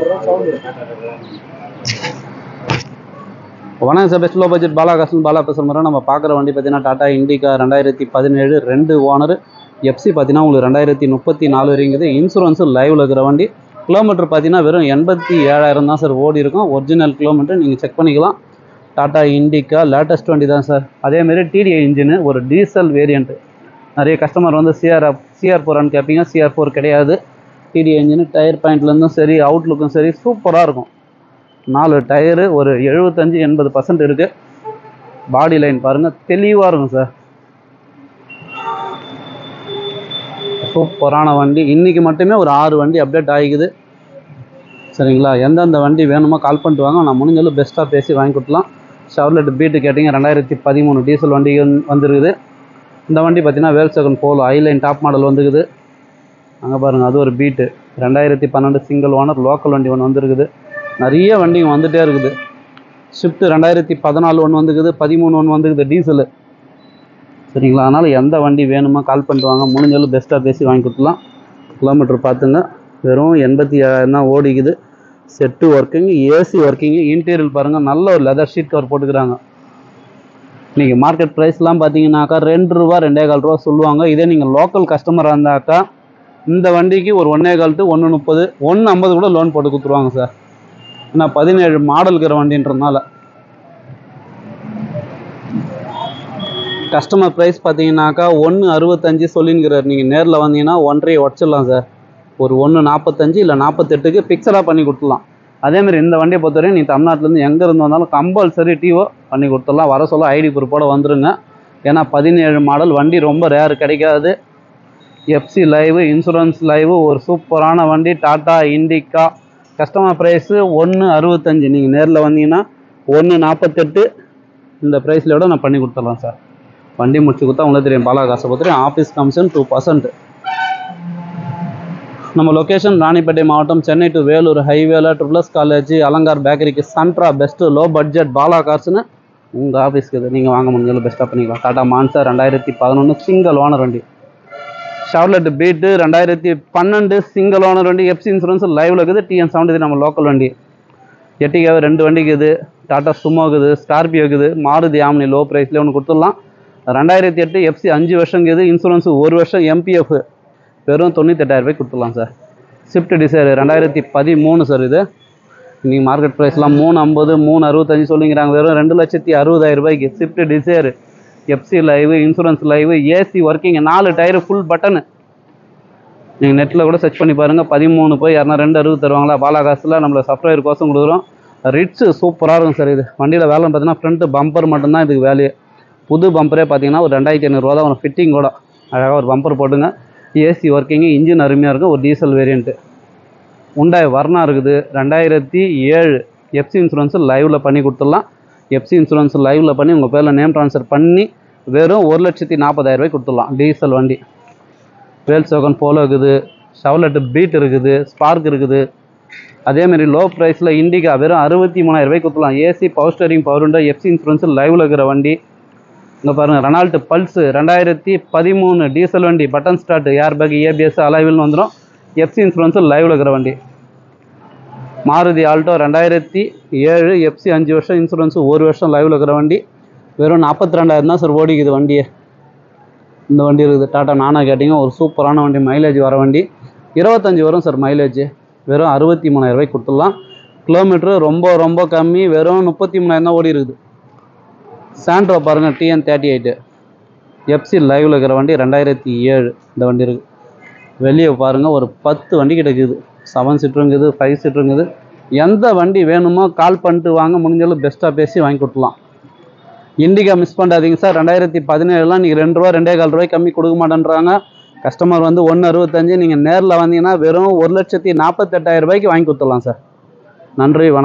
வணக்கம் sir, best low budget Bala காசன் பாலா பேசுகிற நம்ம பார்க்குற வண்டி பார்த்தீங்கன்னா டாடா இண்டிகா 2017 2 ஓனர். எஃப்சி பார்த்தீங்கன்னா உங்களுக்கு 2034 வரைக்குது. இன்சூரன்ஸு லைவில் இருக்கிற வண்டி. கிலோமீட்டர் பார்த்தீங்கன்னா வெறும் 87,000 தான் சார் ஓடி இருக்கும். ஒரிஜினல் கிலோமீட்டர் நீங்கள் செக் பண்ணிக்கலாம். டாடா இண்டிகா லேட்டஸ்ட் வண்டி தான் சார். அதேமாரி டிடிஐ இன்ஜினு, ஒரு டீசல் வேரியண்ட்டு. நிறைய கஸ்டமர் வந்து CR4 கேட்பீங்க. CR4 கிடையாது. DTI engine. டயர் பாயிண்ட்லேருந்தும் சரி, அவுட்லுக்கும் சரி சூப்பராக இருக்கும். 4 டயரு ஒரு 75-80% இருக்குது. பாடி லைன் பாருங்கள், தெளிவாக இருக்கும் சார். சூப்பரான வண்டி. இன்றைக்கி மட்டுமே ஒரு 6 வண்டி அப்டேட் ஆகிக்குது. சரிங்களா? எந்தெந்த வண்டி வேணுமோ கால் பண்ணிட்டு வாங்க. நான் முடிஞ்சளவு பெஸ்ட்டாக பேசி வாங்கி கொடுத்துலாம். ஷவர்லெட் பீட்டு கேட்டிங்க, 2013 டீசல் வண்டி வந்துருக்குது. இந்த வண்டி பார்த்தீங்கன்னா வேல்சகன் போலோ ஐலைன் டாப் மாடல் வந்துருக்குது. அங்கே பாருங்கள், அது ஒரு பீட்டு. 2012 சிங்கிள் ஓனர் லோக்கல் வண்டி ஒன்று வந்துருக்குது. நிறைய வண்டிங்க வந்துகிட்டே இருக்குது. ஷிஃப்ட்டு 2014 ஒன்று வந்துக்குது, 13 ஒன்று வந்துக்குது டீசலு. சரிங்களா? அதனால் எந்த வண்டி வேணுமோ கால் பண்ணிட்டு வாங்க. முடிஞ்சளவு பெஸ்ட்டாக பேசி வாங்கி கொடுத்துலாம். கிலோமீட்டர் பார்த்துங்க, வெறும் 87,000 தான் ஓடிக்குது. Set working, AC working. Interior பாருங்கள், நல்ல ஒரு லெதர் ஷீட் கவர் போட்டுக்கிறாங்க. இன்றைக்கி மார்க்கெட் ப்ரைஸ்லாம் பார்த்தீங்கன்னாக்கா ₹2 2.25 சொல்லுவாங்க. இதே நீங்கள் லோக்கல் கஸ்டமராக இருந்தாக்கா இந்த வண்டிக்கு ஒரு 1.25 to 1.30 1.50 கூட லோன் போட்டு கொடுத்துருவாங்க சார். ஏன்னா 17 மாடல் இருக்கிற வண்டின்றதுனால. கஸ்டமர் ப்ரைஸ் பார்த்தீங்கன்னாக்கா 1.65 சொல்லிங்கிறார். நீங்கள் நேரில் வந்தீங்கன்னா 1.5 உடச்சிடலாம் சார். ஒரு 1.45 இல்லை 48க்கு ஃபிக்ஸடாக பண்ணி கொடுத்துடலாம். அதேமாதிரி இந்த வண்டியை பொறுத்தவரையும் நீங்கள் தமிழ்நாட்டிலேருந்து எங்கே இருந்து வந்தாலும் கம்பல்சரி டிஓ பண்ணி கொடுத்துடலாம். வர சொல்ல ஐடி ப்ரூஃபோடு வந்துடுங்க. ஏன்னா 17 மாடல் வண்டி ரொம்ப ரேர், கிடைக்காது. எஃப்சி லைவு, இன்சூரன்ஸ் லைவு, ஒரு சூப்பரான வண்டி டாடா இண்டிகா. Customer price 1.65. நீங்கள் நேரில் வந்தீங்கன்னா 1.48 இந்த ப்ரைஸில் விட நான் பண்ணி கொடுத்துடலாம் சார். வண்டி முடிச்சு கொடுத்தா உங்களுக்கு தெரியும். பாலா காசை பொறுத்தவரையும் ஆஃபீஸ் கமிஷன் 2%. நம்ம லொக்கேஷன் ராணிப்பேட்டை மாவட்டம், சென்னை டு வேலூர் ஹைவேல ட்ரிபிள்எஸ் காலேஜ் அலங்கார் பேக்கரிக்கு சென்ட்ரா பெஸ்ட்டு லோ பட்ஜெட் பாலா கார்ஸ்னு உங்கள் ஆஃபீஸ்க்கு இது. நீங்கள் வாங்க முடிஞ்சாலும் பெஸ்ட்டாக பண்ணிக்கலாம். டாடா மான்சா 2011 சிங்கிள் ஓனர் வண்டி. ஷவர்லெட் பீட்டு 2012 சிங்கிள் ஓனர் வண்டி. எஃப்சி இன்சூரன்ஸ் லைவில் இருக்குது. TN73 நம்ம லோக்கல் வண்டி. எட்டிக்காவே 2 வண்டிக்கு இது. டாடா சுமோ இருக்குது, ஸ்கார்பியோ இருக்குது, மாருதி ஆம்னி லோ ப்ரைஸ்லேயே ஒன்று கொடுத்துடலாம். 2008 எஃப்சி 5 வருஷம் இருக்குது. இன்சூரன்ஸு 1 வருஷம் MPF வெறும் 98,000 கொடுத்துடலாம் சார். Swift desire 2013 sir. இது இன்றைக்கி மார்க்கெட் ப்ரைஸ்லாம் 3.50 3.65 சொல்லிங்கிறாங்க. வெறும் 2,60,000 Swift desire. FC live, insurance live, AC working, 4 tyre full button. நீங்கள் நெட்டில் கூட சர்ச் பண்ணி பாருங்கள். 13 போய் யாருனா 2.60 தருவாங்களா? பாலா காசில் நம்மளை சப்ஸ்கிரைபர் கோசம் கொடுக்குறோம். ரிட்ஸு சூப்பராக இருக்கும் சார். இது வண்டியில் வேலை பார்த்தீங்கன்னா ஃப்ரண்ட்டு பம்பர் மட்டும்தான் இதுக்கு வேலையே. புது பம்பரே பார்த்தீங்கன்னா ஒரு 2,500 தான் ஒரு ஃபிட்டிங் கூட. அழகாக ஒரு பம்பர் போட்டுங்க. ஏசி ஒர்க்கிங்கு, இன்ஜின் அருமையாக இருக்கும். ஒரு டீசல் வேரியண்ட்டு. உண்டாய் வர்ணா இருக்குது. 2007 எஃப்சி இன்சூரன்ஸு லைவில் பண்ணி கொடுத்துடலாம். எஃப்சி இன்சூரன்ஸ் லைவில் பண்ணி உங்கள் பேரில் நேம் ட்ரான்ஸ்ஃபர் பண்ணி வெறும் 1,40,000 கொடுத்துடலாம். டீசல் வண்டி. வேல்சோகன் போலோ இருக்குது, ஷவர்லெட் பீட் இருக்குது, ஸ்பார்க் இருக்குது. அதேமாரி லோ ப்ரைஸில் இண்டிகா வெறும் 63,000 கொடுத்துடலாம். AC power steering power window. FC insurance லைவில் இருக்கிற வண்டி. இங்கே பாருங்கள், ரெனால்ட் பல்ஸு 2013 டீசல் வண்டி. Button start, air bag, ABS அலைவில்னு வந்துடும். எஃப்சி இன்சூரன்ஸு லைவில் இருக்கிற வண்டி. மாருதி ஆல்டோ 2007 எஃப்சி 5 வருஷம், இன்சூரன்ஸு 1 வருஷம் லைவில் இருக்கிற வண்டி. வெறும் 42,000 தான் சார் ஓடிக்குது வண்டியே. இந்த வண்டி இருக்குது. டாட்டா நானா கேட்டிங்க, ஒரு சூப்பரான வண்டி. மைலேஜ் வர வண்டி. 25 வரும் சார் மைலேஜ். வெறும் 63,000 கொடுத்துடலாம். கிலோமீட்ரு ரொம்ப ரொம்ப கம்மி, வெறும் 33,000 தான் ஓடி இருக்குது. சாண்ட்ரோ பாருங்கள், TN38 எஃப்சி லைவில் இருக்கிற வண்டி. 2007 இந்த வண்டி இருக்குது. வெளியே பாருங்கள், ஒரு 10 வண்டி கிடக்குது. 7 சீட்டருங்குது, 5 சீட்டருங்குது. எந்த வண்டி வேணுமோ கால் பண்ணிட்டு வாங்க. முடிஞ்சாலும் பெஸ்ட்டாக பேசி வாங்கி கொடுத்துலாம். இண்டிகா மிஸ் பண்ணாதீங்க சார். 2017 நீங்கள் ₹2 2.25 கம்மி கொடுக்க மாட்டேன்றாங்க. கஸ்டமர் வந்து 1.65. நீங்கள் நேரில் வந்தீங்கன்னா வெறும் 1,48,000 வாங்கி கொடுத்துடலாம் சார். நன்றி, வணக்கம்.